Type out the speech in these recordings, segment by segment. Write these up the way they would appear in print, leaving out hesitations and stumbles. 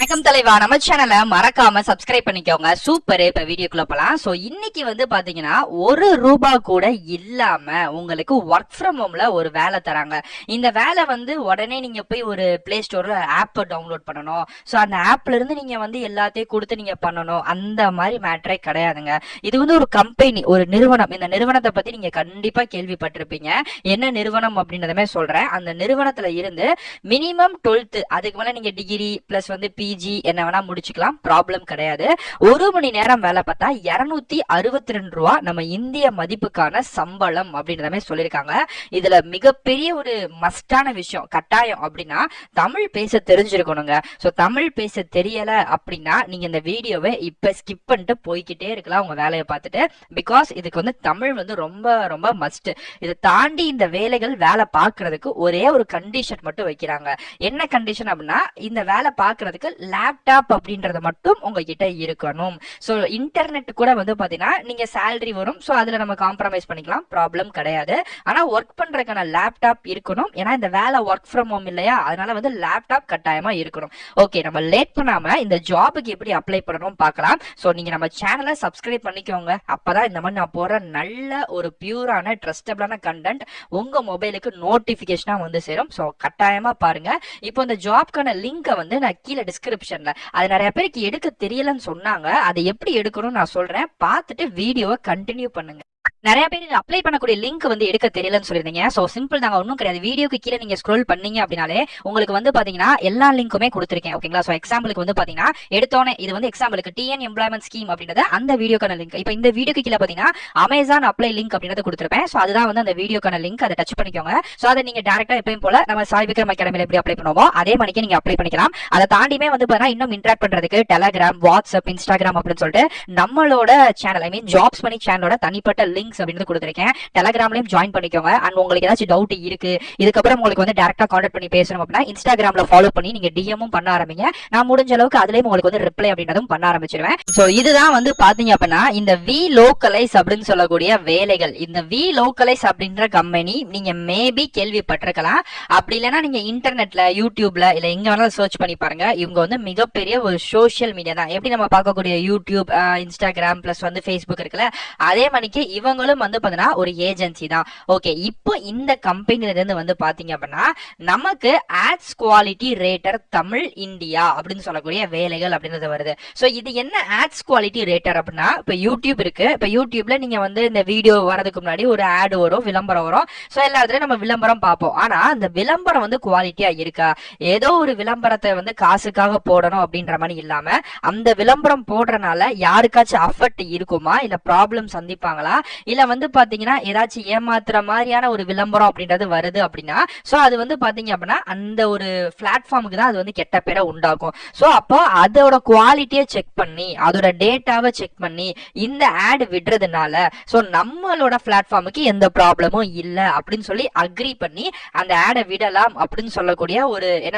வணக்கம் தலைவா, நம்ம சேனலை மறக்காம சப்ஸ்கிரைப் பண்ணிக்கோங்க. சூப்பர். இப்ப வீடியோக்குள்ள போலாம். சோ இன்னைக்கு பாத்தீங்கன்னா ₹1 கூட இல்லாம உங்களுக்கு ஒர்க் ஃப்ரம் ஹோம்ல ஒரு வேலை தராங்க. இந்த வேலை உடனே நீங்க போய் ஒரு பிளே ஸ்டோர்ல ஆப் டவுன்லோட் பண்ணணும். சோ அந்த ஆப்ல இருந்து நீங்க எல்லாத்தையும் கொடுத்து நீங்க பண்ணணும். அந்த மாதிரி மேட்டரே கிடையாதுங்க. இது ஒரு கம்பெனி, ஒரு நிறுவனம். இந்த நிறுவனத்தை பத்தி நீங்க கண்டிப்பா கேள்விப்பட்டிருப்பீங்க. என்ன நிறுவனம் அப்படின்றதுமே சொல்றேன். அந்த நிறுவனத்துல இருந்து மினிமம் 12th, அதுக்கு மேல நீங்க டிகிரி பிளஸ் பிஜி என்ன வேணா முடிச்சுக்கலாம், ப்ராப்ளம் கிடையாது. 1 மணி நேரம் வேலை பார்த்தா ₹262 நம்ம இந்திய மதிப்புக்கான சம்பளம் அப்படின்றத சொல்லியிருக்காங்க. இதுல மிகப்பெரிய ஒரு மஸ்டான விஷயம் கட்டாயம் அப்படின்னா தமிழ் பேச தெரிஞ்சிருக்கணுங்க. சோ தமிழ் பேச தெரியல அப்படின்னா நீங்க இந்த வீடியோவை இப்ப ஸ்கிப் பண்ணிட்டு போய்கிட்டே இருக்கலாம் உங்க வேலையை பார்த்துட்டு. பிகாஸ் இதுக்கு தமிழ் ரொம்ப ரொம்ப மஸ்ட். இதை தாண்டி இந்த வேலைகள் வேலை பார்க்கறதுக்கு ஒரே ஒரு கண்டிஷன் மட்டும் வைக்கிறாங்க. என்ன கண்டிஷன் அப்படின்னா, இந்த வேலை பார்க்கறதுக்கு லேப்டாப் அப்படின்றது மட்டும் உங்ககிட்ட இருக்கணும். சோ இன்டர்நெட் கூட பாத்தீங்கன்னா நீங்க சேலரி வரும். சோ அதுல நம்ம காம்ப்ரமைஸ் பண்ணிக்கலாம், ப்ராப்ளம் கிடையாது. ஆனா ஒர்க் பண்றதுக்கான லேப்டாப் இருக்கணும். ஏன்னா இந்த வேலை ஒர்க் ஃப்ரம் ஹோம் இல்லையா, அதனால லேப்டாப் கட்டாயமா இருக்கணும். ஓகே, நம்ம லேட் பண்ணாம இந்த ஜாபுக்கு எப்படி அப்ளை பண்ணணும் பார்க்கலாம். சோ நீங்க நம்ம சேனலை சப்ஸ்கிரைப் பண்ணிக்கோங்க. அப்பதான் இந்த மாதிரி நான் போற நல்ல ஒரு பியூரான ட்ரஸ்டபிளான கண்டென்ட் உங்க மொபைலுக்கு நோட்டிபிகேஷனா சேரும். சோ கட்டாயமா பாருங்க. இப்போ இந்த ஜாப்க்கான லிங்கை நான் கீழே டிஸ்கிரிப்ஷன்ல, அது நிறைய பேருக்கு எடுக்க தெரியலன்னு சொன்னாங்க. அதை எப்படி எடுக்கணும்னு நான் சொல்றேன். பார்த்துட்டு வீடியோவை கண்டினியூ பண்ணுங்க. நிறைய பேர் அப்ளை பண்ணக்கூடிய லிங்க் எடுக்க தெரியலன்னு சொல்லிருந்தீங்க. சோ சிம்பிள் தாங்க, ஒன்றும் கிடையாது. வீடியோக்கு கீழே நீங்க ஸ்க்ரோல் பண்ணீங்க அப்படின்னாலே உங்களுக்கு பாத்தீங்கன்னா எல்லா லிங்க்குமே கொடுத்துருக்கேன். ஓகேங்களா? சோ எக்ஸாம்பிளுக்கு பாத்தீங்கன்னா எடுத்தோன்னே இது எக்ஸாம்பிளுக்கு டிஎன் எம்ப்ளாய்மெண்ட் ஸ்கீம் அப்படின்றத அந்த வீடியோக்கான லிங்க். இப்போ இந்த வீடியோக்கு கீழே பாத்தீங்கன்னா அமேசான் அப்ளை லிங்க் அப்படின்றத கொடுத்துருப்பேன். சோ அதுதான் அந்த வீடியோக்கான லிங்க். அதை டச் பண்ணிக்கோங்க. சோ அதை நீங்க டேரக்டா எப்பயும் போல நம்ம சாய் விக்ரம் அகாடமில எப்படி அப்ளை பண்ணுவோமோ அதே மணிக்கு நீங்க அப்ளை பண்ணிக்கலாம். அதை தாண்டியுமே பாத்தீங்கன்னா இன்னும் இன்டராக்ட் பண்றதுக்கு டெலகிராம், வாட்ஸ்அப், இன்ஸ்டாகிராம் அப்படின்னு சொல்லிட்டு நம்மளோட சேனல், ஐ மீன் ஜாப்ஸ் பண்ணி சேனலோட தனிப்பட்ட லிங்க்ஸ் அப்படின்னு கொடுத்துருக்கேன். டெலகிராம்லயும் ஜாயின் பண்ணிக்கோங்க. அண்ட் உங்களுக்கு ஏதாச்சும் டவுட் இருக்கு, இதுக்கப்புறம் உங்களுக்கு டைரக்டா கான்டாக்ட் பண்ணி பேசணும் அப்படின்னா இன்ஸ்டாகிராம்ல ஃபாலோ பண்ணி நீங்க டிஎம்மும் பண்ண ஆரம்பிங்க. நான் முடிஞ்ச அளவுக்கு அதுலயும் உங்களுக்கு ரிப்ளை அப்படின்றதும் பண்ண ஆரம்பிச்சிருவேன். சோ இதுதான் பாத்தீங்க அப்படின்னா இந்த வி லோக்கலைஸ் அப்படின்னு சொல்லக்கூடிய வேலைகள். இந்த வி லோக்கலைஸ் அப்படின்ற கம்பெனி நீங்க மேபி கேள்விப்பட்டிருக்கலாம். அப்படி இல்லைன்னா நீங்க இன்டர்நெட்ல, யூடியூப்ல இல்ல எங்க வேணாலும் சர்ச் பண்ணி பாருங்க. இவங்க மிகப்பெரிய ஒரு சோசியல் மீடியா தான். எப்படி நம்ம பார்க்கக்கூடிய யூடியூப், இன்ஸ்டாகிராம் பிளஸ் ஃபேஸ்புக் இருக்குல்ல, அதே மணிக்கு இவங்களும் பாத்தீங்கன்னா ஒரு ஏஜென்சி தான். ஓகே, இப்போ இந்த கம்பெனில இருந்து பாத்தீங்க அப்படின்னா நமக்கு ads quality rater Tamil India அப்படின்னு சொல்லக்கூடிய வேலைகள் அப்படின்றது வருது. சோ இது என்ன ஆட்ஸ் குவாலிட்டி ரேட்டர் அப்படின்னா, இப்ப யூடியூப் இருக்கு. இப்ப யூடியூப்ல நீங்க இந்த வீடியோ வரதுக்கு முன்னாடி ஒரு ஆட் வரும், விளம்பரம் வரும். சோ எல்லா இடத்துலயும் நம்ம விளம்பரம் பார்ப்போம். ஆனா அந்த விளம்பரம் குவாலிட்டியா இருக்கா? ஏதோ ஒரு விளம்பரத்தை காசுக்காக போடணும் அப்படின்ற மாதிரி இல்லாம அந்த விளம்பரம் போடுறனால யாருக்காச்சும் அஃபெக்ட் இருக்குமா, இல்ல ப்ராப்ளம் சந்திப்பாங்களா, இல்ல பாத்தீங்கன்னா ஏதாச்சும் ஏமாத்துற மாதிரியான ஒரு விளம்பரம் அப்படின்றது வருது அப்படின்னா சோ அது பாத்தீங்க அப்படின்னா அந்த ஒரு பிளாட்ஃபார்முக்கு தான் அது கெட்ட பேரை உண்டாக்கும். சோ அப்போ அதோட குவாலிட்டியை செக் பண்ணி, அதோட டேட்டாவை செக் பண்ணி இந்த ஆட் விடுறதுனால சோ நம்மளோட பிளாட்ஃபார்முக்கு எந்த ப்ராப்ளமும் இல்ல அப்படின்னு சொல்லி அக்ரி பண்ணி அந்த ஆடை விடலாம் அப்படின்னு சொல்லக்கூடிய ஒரு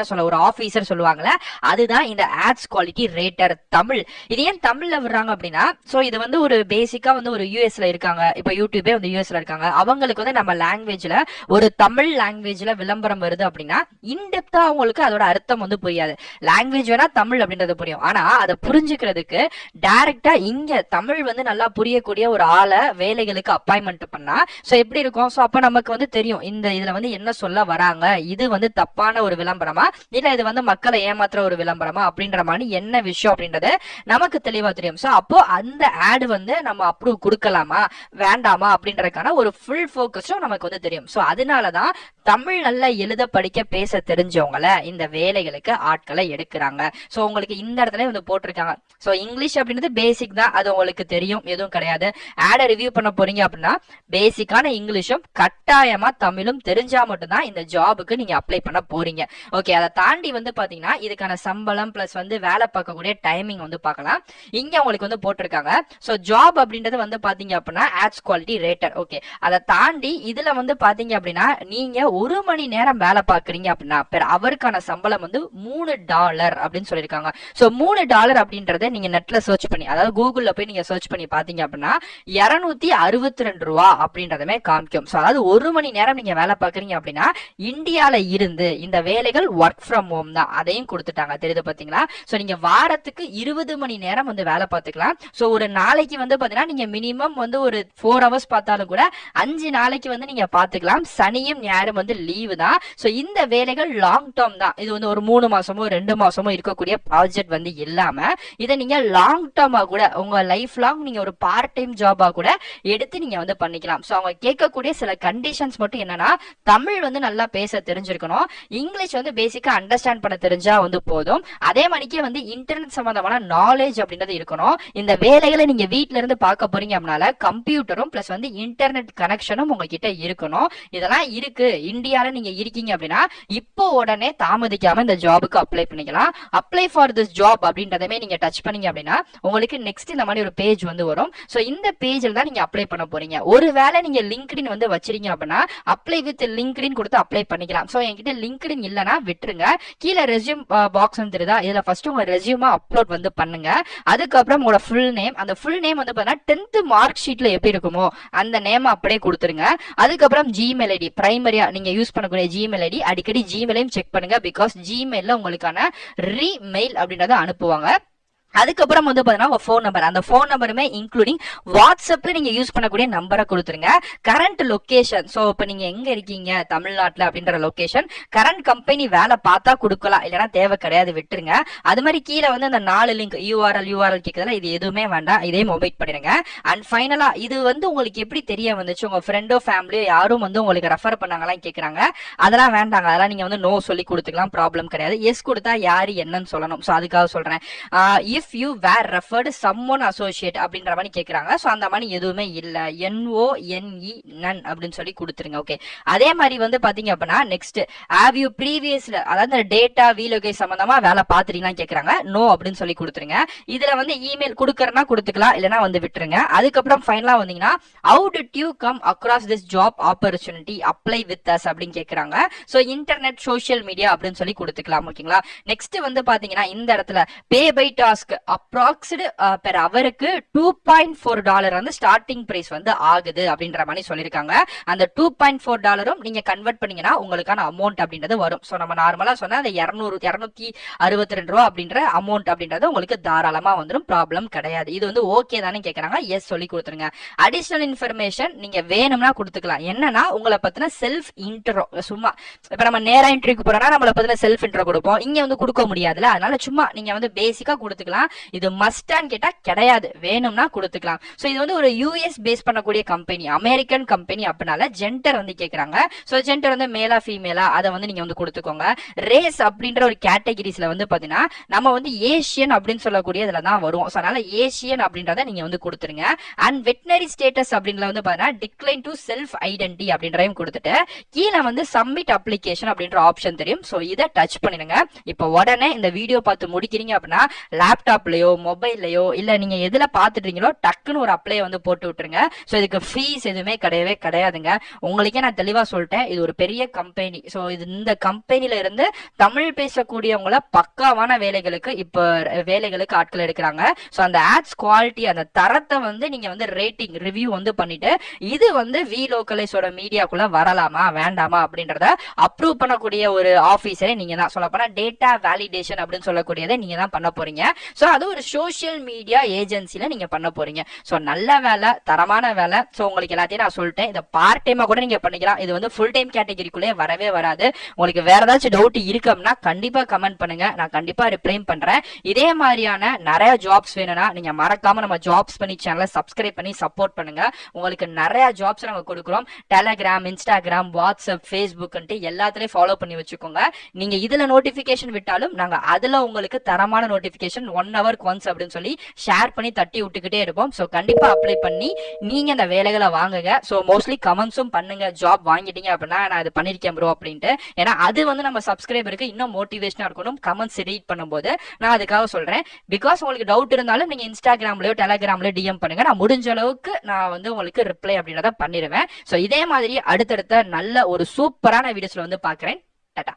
ஒரு ஆபீசர் சொல்லுவாங்கல்ல, அதுதான் இந்த ஆட்ஸ் குவாலிட்டி ரேட்டர் தமிழ். இது ஏன் தமிழ்ல விடுறாங்க அப்படின்னா, சோ இது ஒரு பேசிக்கா ஒரு யூஎஸ்ல இருக்காங்க. இப்ப யூடியூபே யூஎஸ்ல இருக்காங்க. அவங்களுக்கு நம்ம லாங்குவேஜ்ல, ஒரு தமிழ் லாங்குவேஜ்ல விளம்பரம் வருது அப்படின்னா இன்டெப்தா அவங்களுக்கு அதோட அர்த்தம் புரியாது. லாங்குவேஜ் வேணா தமிழ் அப்படின்றது புரியும். ஆனா அதை புரிஞ்சுக்கிறதுக்கு டைரக்டா இங்க தமிழ் நல்லா புரியக்கூடிய ஒரு ஆளை வேலைகளுக்கு அப்பாயின்மெண்ட் பண்ணா சோ எப்படி இருக்கும்? சோ அப்ப நமக்கு தெரியும் இந்த இதுல என்ன சொல்ல வராங்க, இது தப்பான ஒரு விளம்பரமா இல்ல இது மக்களை ஏமாத்துற ஒரு விளம்பரமா அப்படின்ற மாதிரி என்ன விஷயம் அப்படின்றது நமக்கு தெளிவா தெரியும். சோ அப்போ அந்த ஆட் நம்ம அப்ரூவ் கொடுக்கலாமா வேண்டாமா அப்படின்றதுக்கான ஒரு ஃபுல் ஃபோக்கஸும் நமக்கு தெரியும். சோ அதனாலதான் தமிழ் நல்லா எழுத, படிக்க, பேச தெரிஞ்சவங்கள இந்த வேலைகளுக்கு ஆட்களை எடுக்கிறாங்க. சோ உங்களுக்கு இந்த இடத்துல போட்டிருக்காங்க. சோ இங்கிலீஷ் அப்படின்றது பேசிக் தான், அது உங்களுக்கு தெரியும், எதுவும் கிடையாது. ஆட ரிவ்யூ பண்ண போறீங்க அப்படின்னா பேசிக்கான இங்கிலீஷும் கட்டாயமா தமிழும் தெரிஞ்சா மட்டும்தான் இந்த ஜாபுக்கு நீங்க அப்ளை பண்ண போறீங்க. ஓகே, அதை தாண்டி பாத்தீங்கன்னா இதுக்கான சம்பளம் பிளஸ் வேலை பார்க்கக்கூடிய டைமிங் பார்க்கலாம். இங்க உங்களுக்கு போட்டிருக்காங்க. சோ ஜாப் அப்படின்றது பாத்தீங்க அப்படின்னா ஆட்ஸ் குவாலிட்டி ரேட்டர். ஓகே, அதை தாண்டி இதுல பாத்தீங்க அப்படின்னா நீங்க 1 மணி நேரம் வேலை பாக்குறீங்க அப்படின்னா அவருக்கான சம்பளம் வந்து $3 அப்படின்னு சொல்லியிருக்காங்க. சோ $3 அப்படின்றத நீங்க நெட்ல சர்ச் பண்ணி, அதாவது கூகுள்ல போய் நீங்க சர்ச் பண்ணி பாத்தீங்க அப்படின்னா $262 அப்படின்றதுமே காமிக்கும். சோ அதாவது 1 மணி நேரம் நீங்க வேலை பாக்குறீங்க அப்படின்னா இந்தியால இருந்து இந்த வேலைகள் ஒர்க் ஃப்ரம் ஹோம் தான், அதையும் கொடுத்துட்டாங்க. தெரியுது பாத்தீங்களா? சோ நீங்க வாரத்துக்கு 20 மணி நேரம் வந்து வேலை பார்த்துக்கலாம். சோ ஒரு நாளைக்கு வந்து பாத்தீங்கன்னா நீங்க மினிமம் வந்து ஒரு 4 ஹவர்ஸ் பார்த்தாலும் கூட 5 நாளைக்கு வந்து நீங்க பாத்துக்கலாம். சனியும் ஞாயிறும் வந்து லீவு தான். சோ இந்த வேலைகள் லாங் டேர்ம் தான். இது வந்து ஒரு 3 மாசமோ 2 மாசமோ இருக்கக்கூடிய ப்ராஜெக்ட் வந்து இல்லாம இதை நீங்க லாங் டேர்மா கூட உங்க லைஃப் லாங் நீங்க ஒரு பார்ட் டைம் ஜாபா கூட எடுத்து நீங்க வந்து பண்ணிக்கலாம். சோ அவங்க கேட்கக்கூடிய சில கண்டிஷன்ஸ் மட்டும் என்னன்னா, தமிழ் வந்து நல்லா பேச தெரிஞ்சிருக்கணும், இங்கிலீஷ் வந்து பேசிக்கா அண்டர்ஸ்டாண்ட் பண்ண தெரிஞ்சா வந்து போதும். அதே மாதிரிக்கே வந்து இன்டர்நெட் சம்பந்தமான நாலேஜ் அப்படின்றது இருக்கணும். இந்த வேலைகளை நீங்க வீட்ல இருந்து பார்க்க போறீங்க அப்படின்னால கம்ப்யூட்டரும் பிளஸ் வந்து இன்டர்நெட் கனெக்ஷனும் உங்ககிட்ட இருக்கணும். இதெல்லாம் இருக்கு, இந்தியால நீங்க இருக்கீங்க அப்படின்னா இப்போ உடனே தாமதிக்காம இந்த ஜாபுக்கு அப்ளை பண்ணிக்கலாம். அப்ளை ஃபார் திஸ் ஜாப் அப்படின்றதமே நீங்க டச் பண்ணீங்க அப்படின்னா உங்களுக்கு நெக்ஸ்ட் இந்த மாதிரி ஒரு பேஜ் வந்து வரும். சோ இந்த பேஜ்ல தான் நீங்க அப்ளை பண்ண போறீங்க. ஒருவேளை நீங்க லிங்க்டின் வந்து வச்சிருக்கீங்க அப்படின்னா அப்ளை வித் லிங்க்டின் கொடுத்து அப்ளை பண்ணிக்கலாம். சோ என்கிட்ட லிங்க்டின் இல்லனா விட்டுருங்க. கீழே ரெஸ்யூம் பாக்ஸ் வந்துருதா, இதுல ஃபர்ஸ்ட் உங்க ரெஸ்யூமை அப்லோட் வந்து பண்ணுங்க. அதுக்கப்புறம் உங்களோட ஃபுல் நேம், அந்த ஃபுல் நேம் வந்து பாத்தீங்கன்னா 10th மார்க் ஷீட்ல எப்படி இருக்குமோ அந்த நேம் அப்படியே கொடுத்துருங்க. அதுக்கப்புறம் ஜிமெயில் ஐடி, பிரைமரியா நீங்க யூஸ் பண்ணக்கூடிய ஜிமெயில் ஐடி, அடிக்கடி ஜிமெயிலையும் செக் பண்ணுங்க. பிகாஸ் ஜிமெயில்ல உங்களுக்கான ரீமெயில் அப்படின்றத அனுப்புவாங்க. அதுக்கப்புறம் வந்து பாத்தீங்கன்னா ஃபோன் நம்பர், அந்த ஃபோன் நம்பருமே இன்க்ளூடிங் வாட்ஸ்அப்ல நீங்க யூஸ் பண்ணக்கூடிய நம்பரை கொடுத்துருங்க. கரண்ட் லொகேஷன், சோ இப்ப நீங்க எங்க இருக்கீங்க தமிழ்நாட்டுல அப்படின்ற லொகேஷன், கரண்ட் கம்பெனி வேலை பார்த்தா கொடுக்கலாம், இல்லைன்னா தேவை கிடையாது, விட்டுருங்க. அது மாதிரி கீழே வந்து அந்த 4 லிங்க் யூஆர்எல் கேட்கறதுல இது எதுவுமே வேண்டாம், இதையும் ஒமிட் பண்ணிடுங்க. அண்ட் ஃபைனலா இது வந்து உங்களுக்கு எப்படி தெரிய வந்துச்சு, உங்க ஃப்ரெண்டோ ஃபேமிலியோ யாரும் வந்து உங்களுக்கு ரெஃபர் பண்ணாங்களாம் கேட்கறாங்க, அதெல்லாம் வேண்டாங்க. அதெல்லாம் நீங்க வந்து நோ சொல்லி கொடுத்துக்கலாம், ப்ராப்ளம் கிடையாது. எஸ் கொடுத்தா யாரு என்னன்னு சொல்லணும். சோ அதுக்காக சொல்றேன். if you were referred someone associate அப்படின்ற மாதிரி கேக்குறாங்க. சோ அந்த மாதிரி எதுவுமே இல்ல, NONE none அப்படின்னு சொல்லி கொடுத்துருங்க. ஓகே, அதே மாதிரி வந்து பாத்தீங்க அப்படின்னா நெக்ஸ்ட் have you previously, அதாவது டேட்டா வீலோகேஷ் சம்பந்தமா வேலை பாத்துறீங்களா கேக்குறாங்க. நோ அப்படின்னு சொல்லி கொடுத்துருங்க. இதுல வந்து இமெயில் கொடுக்கறனா கொடுத்துக்கலாம், இல்லனா வந்து விட்டுருங்க. அதுக்கப்புறம் ஃபைனலா வந்தீங்கன்னா how did you come across this job opportunity, apply with us அப்படின்னு கேக்குறாங்க. சோ இன்டர்நெட் சோஷியல் மீடியா அப்படின்னு சொல்லி கொடுத்துக்கலாம். ஓகேங்களா? நெக்ஸ்ட் வந்து பாத்தீங்கன்னா இந்த இடத்துல பே பை டாஸ்க் அப்ராக்சிமேட் பெர் அவருக்கு $2.4 வந்து ஸ்டார்டிங் பிரைஸ் வந்து ஆகுது அப்படின்ற மாதிரி சொல்லிருக்காங்க. அந்த $2.4 நீங்க கன்வெர்ட் பண்ணீங்கன்னா உங்களுக்கான அமௌண்ட் அப்படின்றது வரும். சோ நம்ம நார்மலா சொன்னா அந்த 262 ரூபா அப்படின்ற அமௌண்ட் அப்படின்றது உங்களுக்கு தாராளமா வந்துடும், ப்ராப்ளம் கிடையாது. இது வந்து ஓகே தானே கேக்குறாங்க. எஸ் சொல்லி கொடுத்துருங்க. அடிஷனல் இன்ஃபர்மேஷன் நீங்க வேணும்னா கொடுத்துக்கலாம். என்னன்னா உங்களை பத்தின செல்ஃப் இன்ட்ரோ, சும்மா இப்ப நம்ம நேரா இன்டர்வியூக்கு போறோம்னா நம்மள பத்தின செல்ஃப் இன்ட்ரோ கொடுப்போம், இங்க வந்து கொடுக்க முடியாதுல, அதனால சும்மா நீங்க வந்து பேசிக்கா கொடுத்துக்கலாம். இது மஸ்டான்னு கேட்டா கிடையாது, வேணும்னா கொடுத்துக்கலாம். சோ இது வந்து ஒரு யூஎஸ் பேஸ் பண்ணக்கூடிய கம்பெனி, அமெரிக்கன் கம்பெனி அப்படினால ஜெண்டர் வந்து கேக்குறாங்க. சோ ஜெண்டர் வந்து மேலா ஃபீமேலா அதை வந்து நீங்க வந்து கொடுத்துக்கோங்க. ரேஸ் அப்படின்ற ஒரு கேட்டகரிஸ்ல வந்து பாத்தீங்கன்னா நம்ம வந்து ஏசியன் அப்படின்னு சொல்லக்கூடிய இதுல தான் வரும். சோ அதனால ஏசியன் அப்படின்றத நீங்க வந்து கொடுத்துருங்க. அண்ட் வெட்டினரி ஸ்டேட்டஸ் அப்படின்றத வந்து பாத்தீங்கன்னா டிக்ளைன் டு செல்ஃப் ஐடென்டி அப்படின்றதையும் கொடுத்துட்டு கீழே வந்து சப்மிட் அப்ளிகேஷன் அப்படின்ற ஆப்ஷன் தெரியும். சோ இதை டச் பண்ணிடுங்க. இப்போ உடனே இந்த வீடியோ பார்த்து முடிக்கிறீங்க அப்படின்னா லேப்டாப்லயோ மொபைல்லையோ இல்ல நீங்க எதுல பாத்துட்டீங்களோ டக்குன்னு ஒரு அப்ளை வந்து போட்டு விட்டுருங்க. சோ இதுக்கு ஃபீஸ் எதுவுமே கிடையவே கிடையாதுங்க. உங்களுக்கே நான் தெளிவா சொல்லிட்டேன், இது ஒரு பெரிய கம்பெனி. சோ இது இந்த கம்பெனில இருந்து தமிழ் பேசக்கூடியவங்கள பக்காவான வேலைகளுக்கு இப்ப வேலைகளுக்கு ஆட்கள் எடுக்கிறாங்க. சோ அந்த ஆட்ஸ் குவாலிட்டி, அந்த தரத்தை வந்து நீங்க வந்து ரேட்டிங் ரிவ்யூ வந்து பண்ணிட்டு இது வந்து வி லோக்கலைஸோட மீடியாக்குள்ள வரலாமா வேண்டாமா அப்படின்றத அப்ரூவ் பண்ணக்கூடிய ஒரு ஆபீசரே நீங்க தான். சொல்ல போனா டேட்டா வேலிடேஷன் அப்படின்னு சொல்லக்கூடியதை நீங்க தான் பண்ண போறீங்க. சோ அது ஒரு சோஷியல் மீடியா ஏஜென்சில நீங்க பண்ண போறீங்க. சோ நல்ல வேலை, தரமான வேலை. சோ உங்களுக்கு எல்லாத்தையும் நான் சொல்லிட்டேன். இதை பார்ட் டைமா கூட நீங்க பண்ணிக்கலாம். இது வந்து ஃபுல் டைம் கேட்டகரிக்குள்ளே வரவே வராது. உங்களுக்கு வேற ஏதாச்சும் டவுட் இருக்குன்னா கண்டிப்பா கமெண்ட் பண்ணுங்க, நான் கண்டிப்பா ரிப்ளை பண்றேன். இதே மாதிரியான நிறைய ஜாப்ஸ் வேணும்னா நீங்க மறக்காம நம்ம ஜாப்ஸ் பண்ணி சேனலை சப்ஸ்கிரைப் பண்ணி சப்போர்ட் பண்ணுங்க. உங்களுக்கு நிறைய ஜாப்ஸ் நாங்க கொடுக்குறோம். டெலிகிராம், இன்ஸ்டாகிராம், வாட்ஸ்அப், ஃபேஸ்புக் எல்லாத்துலயும் ஃபாலோ பண்ணி வச்சுக்கோங்க. நீங்க இதுல நோட்டிபிகேஷன் விட்டாலும் நாங்க அதுல உங்களுக்கு தரமான நோட்டிபிகேஷன் 1 ஹவருக்கு ஒன்ஸ் அப்படின்னு சொல்லி ஷேர் பண்ணி தட்டி விட்டுக்கிட்டே இருப்போம். ஸோ கண்டிப்பா அப்ளை பண்ணி நீங்க இந்த வேலைகளை வாங்குங்க. ஸோ மோஸ்ட்லி கமெண்ட்ஸும் பண்ணுங்க, ஜாப் வாங்கிட்டீங்க அப்படின்னா நான் இது பண்ணிருக்கேன் ப்ரோ அப்படின்ட்டு. ஏன்னா அது வந்து நம்ம சப்ஸ்கிரைபருக்கு இன்னும் மோட்டிவேஷனா இருக்கணும் கமெண்ட்ஸ் ரீட் பண்ணும்போது. நான் அதுக்காக சொல்றேன். பிகாஸ் உங்களுக்கு டவுட் இருந்தாலும் நீங்க இன்ஸ்டாகிராம்லயோ டெலிகிராம்லயோ டிஎம் பண்ணுங்க. நான் முடிஞ்ச அளவுக்கு நான் வந்து உங்களுக்கு ரிப்ளை அப்படின்றத பண்ணிடுவேன். ஸோ இதே மாதிரி அடுத்தடுத்த நல்ல ஒரு சூப்பரான வீடியோஸ்ல வந்து பாக்குறேன். டாடா.